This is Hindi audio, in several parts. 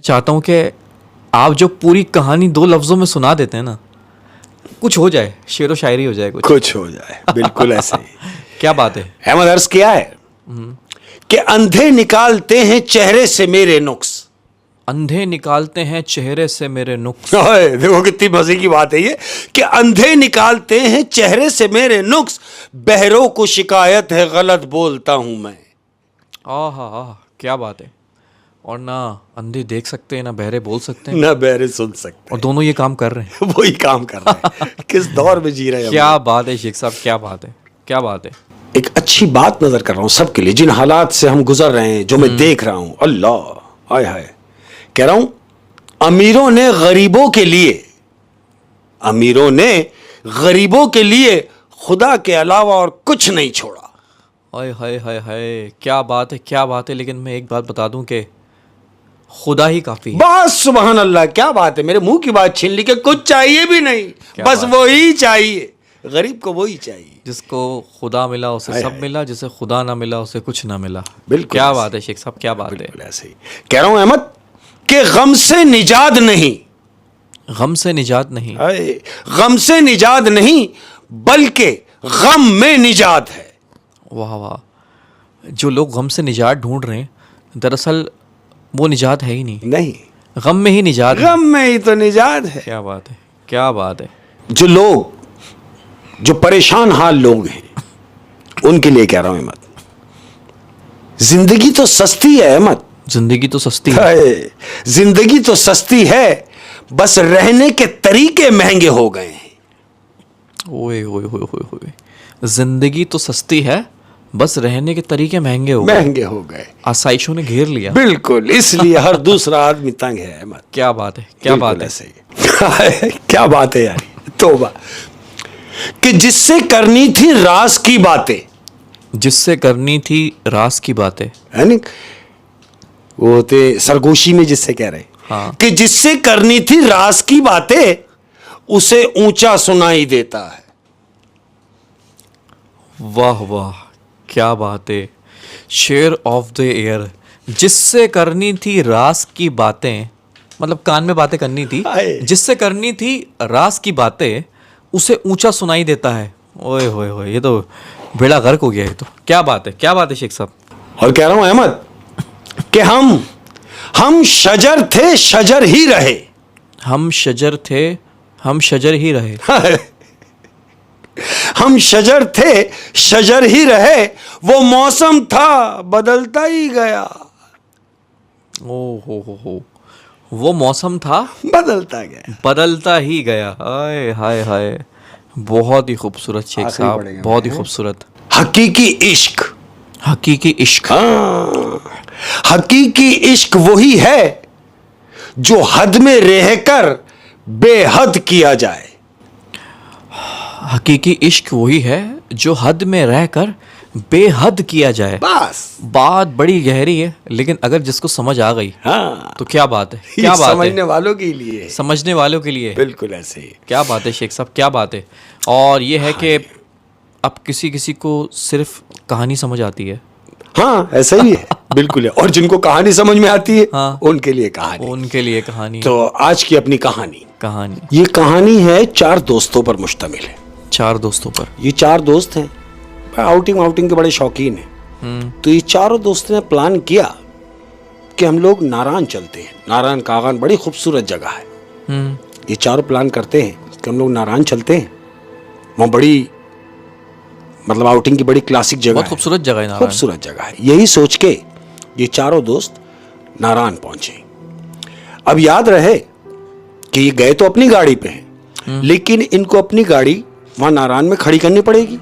चाहता हूँ कि आप जो पूरी कहानी 2 लफ्जों में सुना देते हैं ना, कुछ हो जाए, शेरो शायरी हो जाए, कुछ हो जाए, बिल्कुल ऐसे ही। क्या बात है। अहमद, अर्ज किया है कि अंधे निकालते हैं चेहरे से मेरे नुक्स। अंधे निकालते हैं चेहरे से मेरे नुक्स। देखो कितनी मजे की बात है ये, कि अंधे निकालते हैं चेहरे से मेरे नुक्स, बहरों को शिकायत है गलत बोलता हूं मैं। आहा, क्या बात है। और ना अंधे देख सकते हैं, ना बहरे बोल सकते हैं, ना बहरे सुन सकते और दोनों ये काम कर रहे हैं। हैं। वही काम कर रहे हैं। किस दौर में जी रहे हैं। क्या बात है शेख साहब, क्या बात है, क्या बात है। एक अच्छी बात नजर कर रहा हूं सबके लिए, जिन हालात से हम गुजर रहे हैं, जो मैं देख रहा हूं। अल्लाह आय हाय, कह रहा हूं अमीरों ने गरीबों के लिए, अमीरों ने गरीबों के लिए खुदा के अलावा और कुछ नहीं छोड़ा। हाय हाय हाय हाय, क्या बात है, क्या बात है। लेकिन मैं एक बात बता दूं कि खुदा ही काफी है। बस सुभान अल्लाह, क्या बात है। मेरे मुंह की बात छीन ली कि कुछ चाहिए भी नहीं, बस वो ही चाहिए। गरीब को वही चाहिए। जिसको खुदा मिला उसे सब मिला, जिसे खुदा ना मिला उसे कुछ ना मिला। बिल्कुल, क्या बात है शेख साहब, क्या बात है। ऐसे ही कह रहा हूं अहमद कि गम से निजात नहीं, गम से निजात नहीं, गम से निजात नहीं, बल्कि गम में निजात है। वाह वाह। जो लोग गम से निजात ढूंढ रहे हैं, दरअसल वो निजात है ही नहीं, गम में ही निजात है। गम में ही तो निजात है। क्या बात है, क्या बात है। जो लोग, जो परेशान हाल लोग हैं, उनके लिए कह रहा हूं अहमद, जिंदगी तो सस्ती है अहमद, जिंदगी तो सस्ती है, जिंदगी तो सस्ती है, बस रहने के तरीके महंगे हो गए हैं। ओए ओए ओए ओए ओए, जिंदगी तो सस्ती है, बस रहने के तरीके महंगे हो गए। आसाइशों ने घेर लिया। बिल्कुल, इसलिए हर दूसरा आदमी तंग है अहमद। क्या बात है, क्या बात है। ऐसे क्या बात है यार, तौबा। कि जिससे करनी थी राज की बातें, जिससे करनी थी राज की बातें, है नहीं, वो होते सरगोशी में जिससे कह रहे, हाँ। कि जिससे करनी थी राज की बातें, उसे ऊंचा सुनाई देता है। वाह वाह, क्या बात है। शेर ऑफ द ईयर। जिससे करनी थी राज की बातें, मतलब कान में बातें करनी थी, जिससे करनी थी राज की बातें, उसे ऊंचा सुनाई देता है। ओए होए होए, ये तो बेड़ा गर्क हो गया। ये तो क्या बात है, क्या बात है शेख साहब। और कह रहा हूं अहमद कि हम शजर थे, शजर ही रहे। हम शजर थे, हम शजर ही रहे। हम शजर थे, शजर ही रहे, वो मौसम था बदलता ही गया। ओ हो, वो मौसम था बदलता ही गया। हाय हाय हाय, बहुत ही खूबसूरत शेख साहब, बहुत ही खूबसूरत। हकीकी इश्क, हकीकी इश्क, हकीकी इश्क वही है जो हद में रहकर बेहद किया जाए। हकीकी इश्क वही है जो हद में रहकर बेहद किया जाए। बस बात बड़ी गहरी है, लेकिन अगर जिसको समझ आ गई, हाँ, तो क्या बात है, क्या बात है। समझने वालों के लिए, समझने वालों के लिए, बिल्कुल ऐसे ही। क्या बात है शेख साहब, क्या बात है। और ये है कि अब किसी किसी को सिर्फ कहानी समझ आती है। हाँ, ऐसा ही है, बिल्कुल है। और जिनको कहानी समझ में आती है, हाँ, उनके लिए कहानी। तो आज की अपनी कहानी, ये कहानी है 4 दोस्तों पर मुश्तमिल है। 4 दोस्तों पर। ये 4 दोस्त हैं, आउटिंग के बड़े शौकीन हैं। तो ये चारों दोस्तों ने प्लान किया कि हम लोग नारायण चलते हैं। नारायण कागान बड़ी खूबसूरत जगह है। ये चारों प्लान करते हैं कि हम लोग नारायण चलते हैं। वहाँ बड़ी, मतलब आउटिंग की बड़ी क्लासिक जगह, बहुत खूबसूरत जगह है नारायण, खूबसूरत जगह है। यही सोच के ये चारों दोस्त नारायण पहुंचे। अब याद रहे कि ये गए तो अपनी गाड़ी पे हैं, लेकिन इनको अपनी गाड़ी वहां नारायण में खड़ी करनी पड़ेगी।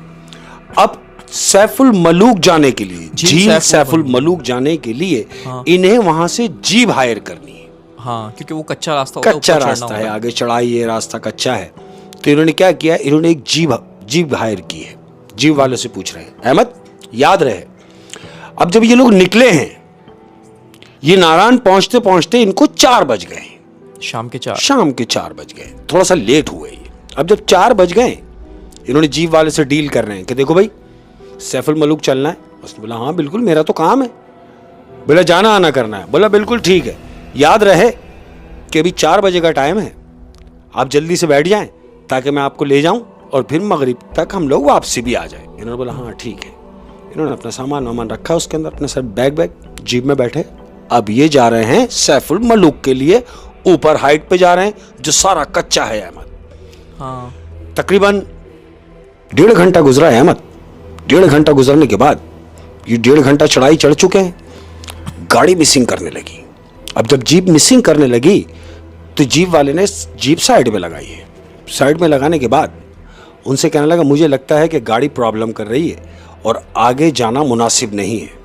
अब सैफुल मलूक जाने के लिए, झील सैफुल मलूक जाने के लिए, हाँ, इन्हें वहां से जीप हायर करनी है। हाँ, क्योंकि वो कच्चा रास्ता है, आगे चढ़ाई है, रास्ता कच्चा है। तो इन्होंने क्या किया, इन्होंने एक जीप हायर की है। जीप वाले से पूछ रहे हैं, अहमद याद रहे, अब जब ये लोग निकले हैं, ये नारायण पहुंचते पहुंचते इनको 4 बज गए, शाम के 4 बज गए, थोड़ा सा लेट हुए। अब जब 4 बज गए, इन्होंने जीप वाले से डील कर रहे हैं कि देखो भाई, सैफुल मलूक चलना है। उसने बोला हाँ बिल्कुल, मेरा तो काम है। बोला जाना आना करना है। बोला बिल्कुल ठीक है, याद रहे कि अभी 4 बजे का टाइम है, आप जल्दी से बैठ जाएं ताकि मैं आपको ले जाऊं और फिर मगरिब तक हम लोग वापसी भी आ जाए। इन्होंने बोला हाँ ठीक है। इन्होंने अपना सामान वामान रखा उसके अंदर, अपने सब बैग जीप में बैठे। अब ये जा रहे हैं सैफुल मलूक के लिए, ऊपर हाइट पे जा रहे हैं जो सारा कच्चा है अहमद। हाँ। तकरीबन 1.5 घंटा गुजरा है अहमद। 1.5 घंटा गुजरने के बाद ये 1.5 घंटा चढ़ाई चढ़ चुके हैं, गाड़ी मिसिंग करने लगी। अब जब जीप मिसिंग करने लगी तो जीप वाले ने जीप साइड में लगाई है। साइड में लगाने के बाद उनसे कहने लगा मुझे लगता है कि गाड़ी प्रॉब्लम कर रही है और आगे जाना मुनासिब नहीं है।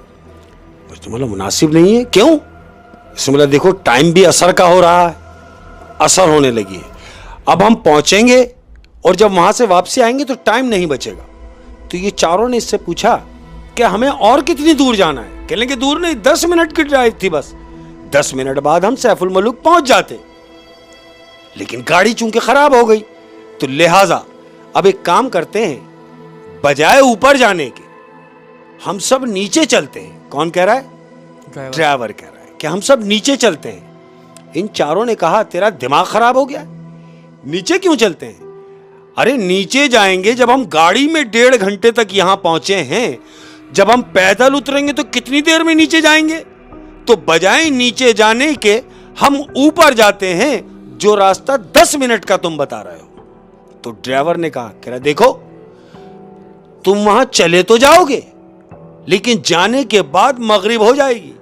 तो बोला मुनासिब नहीं है, क्यों? इसमें बोला देखो टाइम भी असर का हो रहा है, असर होने लगी है। अब हम पहुंचेंगे और जब वहां से वापसी आएंगे तो टाइम नहीं बचेगा। तो ये चारों ने इससे पूछा कि हमें और कितनी दूर जाना है? कहने के दूर नहीं, 10 मिनट की ड्राइव थी बस। 10 मिनट बाद हम सैफुल मलूक पहुंच जाते, लेकिन गाड़ी चूंकि खराब हो गई तो लिहाजा अब एक काम करते हैं, बजाय ऊपर जाने के हम सब नीचे चलते हैं। कौन कह रहा है? ड्राइवर कह रहा है कि हम सब नीचे चलते हैं। इन चारों ने कहा तेरा दिमाग खराब हो गया, नीचे क्यों चलते हैं? अरे नीचे जाएंगे जब हम गाड़ी में 1.5 घंटे तक यहां पहुंचे हैं, जब हम पैदल उतरेंगे तो कितनी देर में नीचे जाएंगे? तो बजाय नीचे जाने के हम ऊपर जाते हैं, जो रास्ता 10 मिनट का तुम बता रहे हो। तो ड्राइवर ने कहा, कह रहा देखो तुम वहां चले तो जाओगे, लेकिन जाने के बाद मगरिब हो जाएगी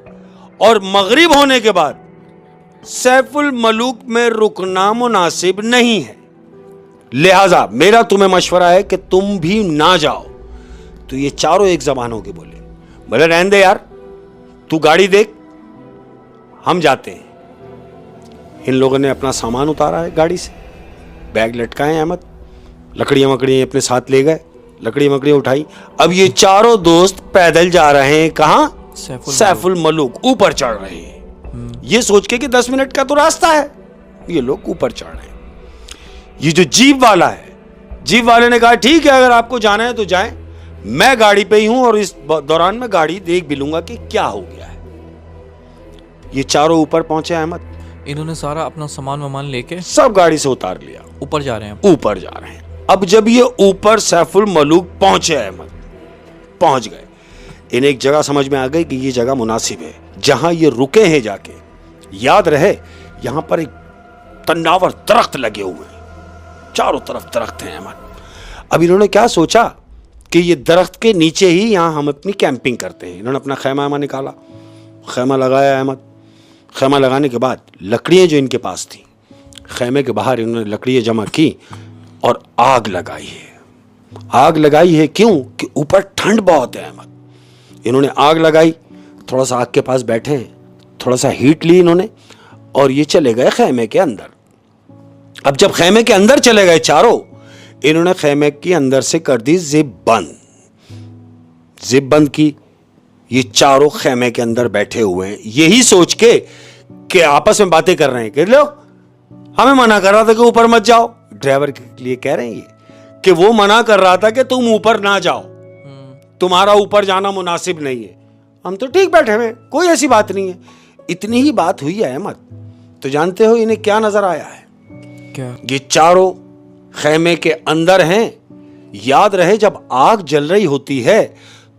और मगरिब होने के बाद सैफुल मलूक में रुकना मुनासिब नहीं है। लिहाजा मेरा तुम्हें मशवरा है कि तुम भी ना जाओ। तो ये चारों एक जबान होके बोले रहने दे यार, तू गाड़ी देख, हम जाते हैं। इन लोगों ने अपना सामान उतारा है गाड़ी से, बैग लटकाए अहमद, लकड़ियां मकड़ियां अपने साथ ले गए, लकड़ी मकड़ियां उठाई। अब ये चारों दोस्त पैदल जा रहे हैं, कहां? सैफुल मलूक। ऊपर चढ़ रहे हैं ये सोच के कि 10 मिनट का तो रास्ता है। ये लोग ऊपर चढ़ रहे हैं। ये जो जीप वाला है, जीप वाले ने कहा ठीक है अगर आपको जाना है तो जाएं, मैं गाड़ी पे ही हूं और इस दौरान में गाड़ी देख भी लूंगा कि क्या हो गया है। ये चारों ऊपर पहुंचे अहमद। इन्होंने सारा अपना सामान वामान लेके सब गाड़ी से उतार लिया, ऊपर जा रहे हैं। ऊपर जा रहे हैं। अब जब ये ऊपर सैफुल मलूक पहुंचे अहमद, पहुंच गए, इन्हें एक जगह समझ में आ गई कि ये जगह मुनासिब है जहां ये रुके हैं जाके। याद रहे यहां पर एक तन्नावर दरख्त लगे हुए हैं, चारों तरफ दरख्त हैं अहमद। अब इन्होंने क्या सोचा कि ये दरख्त के नीचे ही यहां हम अपनी कैंपिंग करते हैं। इन्होंने अपना खैमा निकाला, खैमा लगाया अहमद। खैमा लगाने के बाद लकड़ियां जो इनके पास थी, खैमे के बाहर इन्होंने लकड़ियां जमा की और आग लगाई है। आग लगाई है क्यों? कि ऊपर ठंड बहुत है अहमद। इन्होंने आग लगाई, थोड़ा सा आग के पास बैठे, थोड़ा सा हीट ली इन्होंने और ये चले गए खैमे के अंदर। अब जब खैमे के अंदर चले गए चारों, इन्होंने खैमे के अंदर से कर दी जिप बंद। जिप बंद की, ये चारों खैमे के अंदर बैठे हुए हैं, यही सोच के कि आपस में बातें कर रहे हैं कि लो हमें मना कर रहा था कि ऊपर मत जाओ। ड्राइवर के लिए कह रहे हैं ये कि वो मना कर रहा था कि तुम ऊपर ना जाओ, तुम्हारा ऊपर जाना मुनासिब नहीं है। हम तो ठीक बैठे हुए, कोई ऐसी बात नहीं है। इतनी ही बात हुई है अहमद। तो जानते हो इन्हें क्या नजर आया है? क्या? ये चारों खैमे के अंदर हैं। याद रहे जब आग जल रही होती है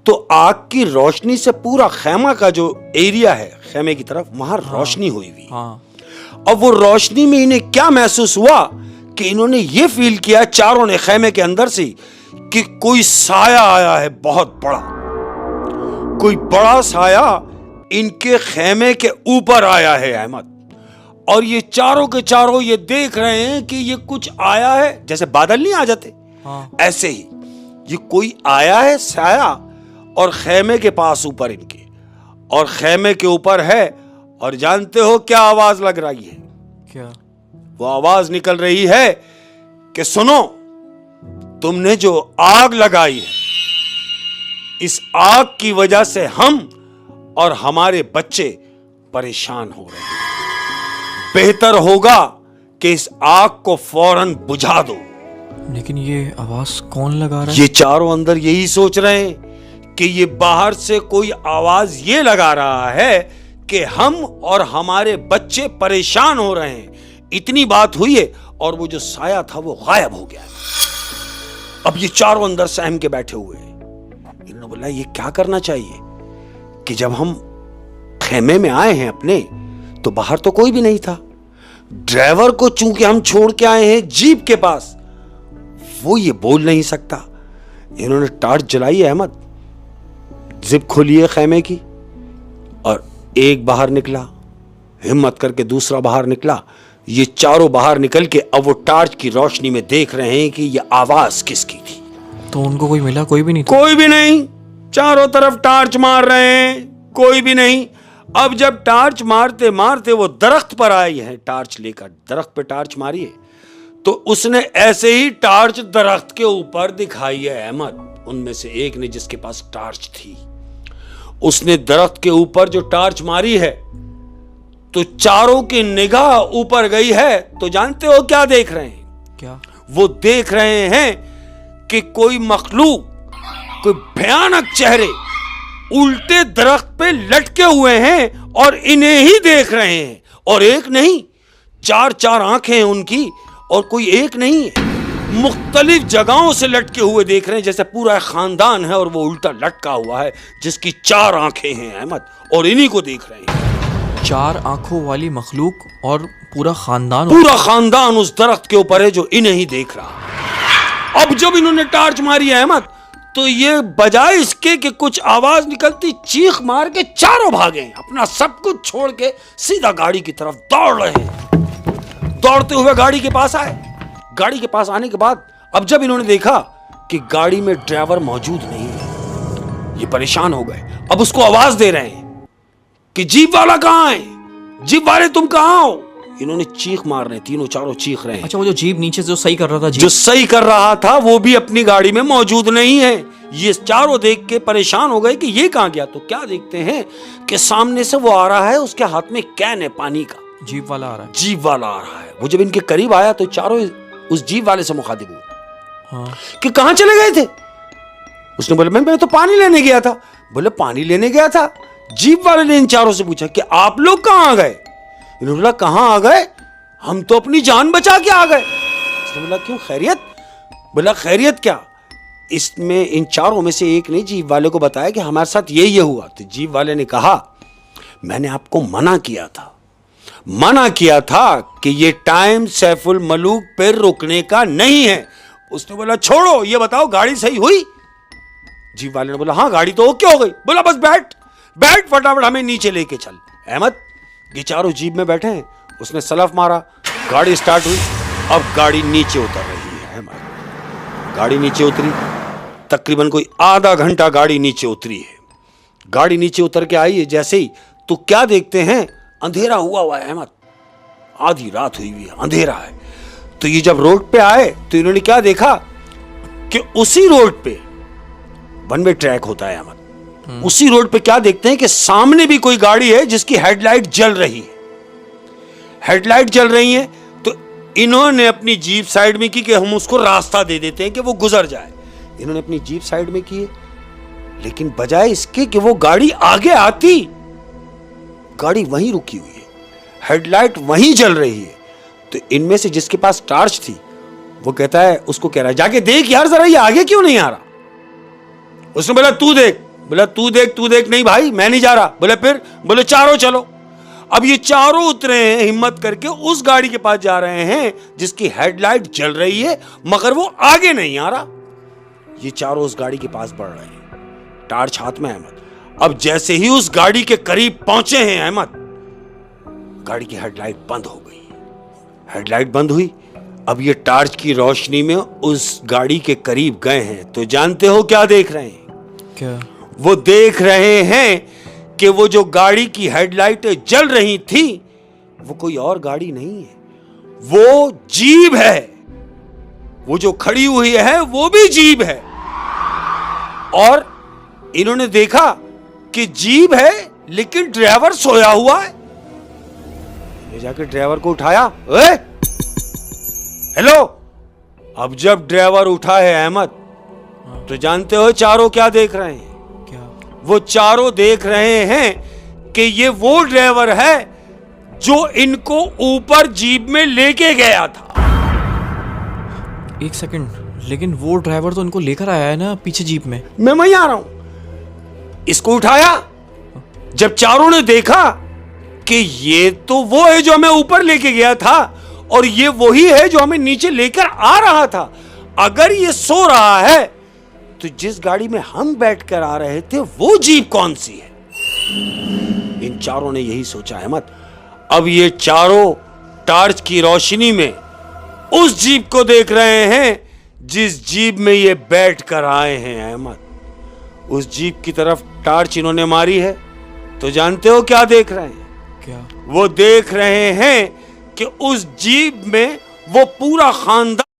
तो आग की रोशनी से पूरा खैमा का जो एरिया है खैमे की तरफ, वहां रोशनी हुई हुई। अब वो रोशनी में इन्हें क्या महसूस हुआ कि इन्होंने ये फील किया चारों ने खैमे के अंदर से कि कोई साया आया है, बहुत बड़ा, कोई बड़ा साया इनके खैमे के ऊपर आया है अहमद। और ये चारों के चारों ये देख रहे हैं कि ये कुछ आया है, जैसे बादल नहीं आ जाते, ऐसे ही ये कोई आया है साया और खैमे के पास ऊपर इनके, और खैमे के ऊपर है। और जानते हो क्या आवाज लग रही है? क्या? वो आवाज निकल रही है कि सुनो, तुमने जो आग लगाई है, इस आग की वजह से हम और हमारे बच्चे परेशान हो रहे हैं। बेहतर होगा कि इस आग को फौरन बुझा दो। लेकिन ये आवाज कौन लगा रहा है? ये चारों अंदर यही सोच रहे हैं कि ये बाहर से कोई आवाज ये लगा रहा है कि हम और हमारे बच्चे परेशान हो रहे हैं। इतनी बात हुई है और वो जो साया था वो गायब हो गया। अब ये चारों अंदर सहम के बैठे हुए हैं। इन्होंने बोला ये क्या करना चाहिए कि जब हम खेमे में आए हैं अपने, तो बाहर तो कोई भी नहीं था। ड्राइवर को चूंकि हम छोड़ के आए हैं जीप के पास, वो ये बोल नहीं सकता। इन्होंने टार्च जलाई है अहमद, जिप खोली है खेमे की, और एक बाहर निकला, हिम्मत करके दूसरा बाहर निकला। ये चारों बाहर निकल के अब वो टार्च की रोशनी में देख रहे हैं कि ये आवाज किसकी थी। तो उनको कोई मिला? कोई भी नहीं था? कोई भी नहीं। चारों तरफ टार्च मार रहे हैं, कोई भी नहीं। अब जब टार्च मारते मारते वो दरख्त पर आई है, टार्च लेकर दरख्त पे टार्च मारी है, तो उसने ऐसे ही टार्च दरख्त के ऊपर दिखाई है अहमद। उनमें से एक ने जिसके पास टार्च थी, उसने दरख्त के ऊपर जो टार्च मारी है, तो चारों की निगाह ऊपर गई है। तो जानते हो क्या देख रहे हैं? क्या? वो देख रहे हैं कि कोई मखलूक, कोई भयानक चेहरे उल्टे दरख्त पे लटके हुए हैं और इन्हें ही देख रहे हैं। और एक नहीं, चार चार आंखें हैं उनकी, और कोई एक नहीं है, मुख्तलिफ जगहों से लटके हुए देख रहे हैं, जैसे पूरा खानदान है और वो उल्टा लटका हुआ है जिसकी चार आंखें हैं अहमद, और इन्हीं को देख रहे हैं। चार आंखों वाली मखलूक और पूरा खानदान उस दरख्त के ऊपर है जो इन्हें ही देख रहा। अब जब इन्होंने टार्च मारी है अहमद, तो ये बजाय इसके कि कुछ आवाज निकलती, चीख मार के चारों भागे, अपना सब कुछ छोड़ के सीधा गाड़ी की तरफ दौड़ रहे हैं। दौड़ते हुए गाड़ी के पास आए। गाड़ी के पास आने के बाद अब जब इन्होंने देखा कि गाड़ी में ड्राइवर मौजूद नहीं है, ये परेशान हो गए। अब उसको आवाज दे रहे हैं कि जीप वाला कहां है, जीप वाले तुम कहां हो। इन्होंने चीख मार रहे, तीनों चारों चीख रहे हैं। अच्छा, वो जो जीप नीचे से जो सही कर रहा था, जो सही कर रहा था वो भी अपनी गाड़ी में मौजूद नहीं है। ये चारों देख के परेशान हो गए कि ये कहां गया। तो क्या देखते हैं कि सामने से वो आ रहा है, उसके हाथ में कैन है पानी का। जीप वाला आ रहा है। जीप वाला आ रहा है। वो जब इनके करीब आया तो चारों उस जीप वाले से मुखातिब हुए। हाँ। कि कहां चले गए थे। उसने बोला मैं तो पानी लेने गया था। बोले पानी लेने गया था। जीप वाले ने इन चारों से पूछा कि आप लोग कहां आ गए। इन्होंने बोला कहां आ गए, हम तो अपनी जान बचा के आ गए। उसने बोला क्यों, खैरियत। बोला खैरियत क्या। इसमें इन चारों में से एक ने जीप वाले को बताया कि हमारे साथ ये हुआ। तो जीप वाले ने कहा मैंने आपको मना किया था कि ये टाइम सैफुल मलूक पे रुकने का नहीं है। उसने बोला छोड़ो, ये बताओ गाड़ी सही हुई। जीप वाले ने बोला हाँ गाड़ी तो ओके हो गई। बोला बस बैठ फटाफट हमें नीचे लेके चल। अहमद, ये चारों जीप में बैठे हैं। उसने सलफ मारा, गाड़ी स्टार्ट हुई। अब गाड़ी नीचे उतर रही है अहमद। गाड़ी नीचे उतरी, तकरीबन कोई आधा घंटा गाड़ी नीचे उतरी है। गाड़ी नीचे उतर के आई है जैसे ही, तो क्या देखते हैं, अंधेरा हुआ है अहमद। आधी रात हुई हुई है, अंधेरा है। तो ये जब रोड पे आए तो इन्होंने क्या देखा कि उसी रोड पे वन वे ट्रैक होता है अहमद। उसी रोड पे क्या देखते हैं कि सामने भी कोई गाड़ी है जिसकी हेडलाइट जल रही है। हेडलाइट जल रही है तो इन्होंने अपनी जीप साइड में की कि हम उसको रास्ता दे देते हैं कि वो गुजर जाए। इन्होंने अपनी जीप साइड में की है, लेकिन बजाय इसके कि वो गाड़ी आगे आती, गाड़ी वहीं रुकी हुई है, हेडलाइट वहीं जल रही है। तो इनमें से जिसके पास टार्च थी वो कहता है, उसको कह रहा है जाके देख यार जरा ये आगे क्यों नहीं आ रहा। उसने बोला तू देख। बोला तू देख। नहीं भाई मैं नहीं जा रहा। बोले फिर। बोले चारों चलो। अब ये चारों उतरे हैं हिम्मत करके, उस गाड़ी के पास जा रहे हैं जिसकी हेडलाइट जल रही है मगर वो आगे नहीं आ रहा। ये चारों उस गाड़ी के पास बढ़ रहे हैं, टार्च हाथ में अहमद। अब जैसे ही उस गाड़ी के करीब पहुंचे हैं अहमद, गाड़ी की हेडलाइट बंद हो गई। हेडलाइट बंद हुई। अब ये टार्च की रोशनी में उस गाड़ी के करीब गए हैं तो जानते हो क्या देख रहे हैं। क्या? वो देख रहे हैं कि वो जो गाड़ी की हेडलाइटें जल रही थी वो कोई और गाड़ी नहीं है, वो जीप है। वो जो खड़ी हुई है वो भी जीप है। और इन्होंने देखा कि जीप है लेकिन ड्राइवर सोया हुआ है। ले जाकर ड्राइवर को उठाया। हेलो। अब जब ड्राइवर उठा है अहमद, तो जानते हो चारों क्या देख रहे हैं। क्या? वो चारों देख रहे हैं कि ये वो ड्राइवर है जो इनको ऊपर जीप में लेके गया था। एक सेकंड, लेकिन वो ड्राइवर तो इनको लेकर आया है ना पीछे जीप में। मैं वहीं आ रहा हूं। इसको उठाया, जब चारों ने देखा कि ये तो वो है जो हमें ऊपर लेके गया था और ये वही है जो हमें नीचे लेकर आ रहा था। अगर ये सो रहा है तो जिस गाड़ी में हम बैठकर आ रहे थे वो जीप कौन सी है? इन चारों ने यही सोचा अहमद। अब ये चारों टार्च की रोशनी में उस जीप को देख रहे हैं जिस जीप में ये बैठ कर आए हैं अहमद। उस जीप की तरफ टार्च इन्होंने मारी है तो जानते हो क्या देख रहे हैं? क्या? वो देख रहे हैं कि उस जीप में वो पूरा खानदान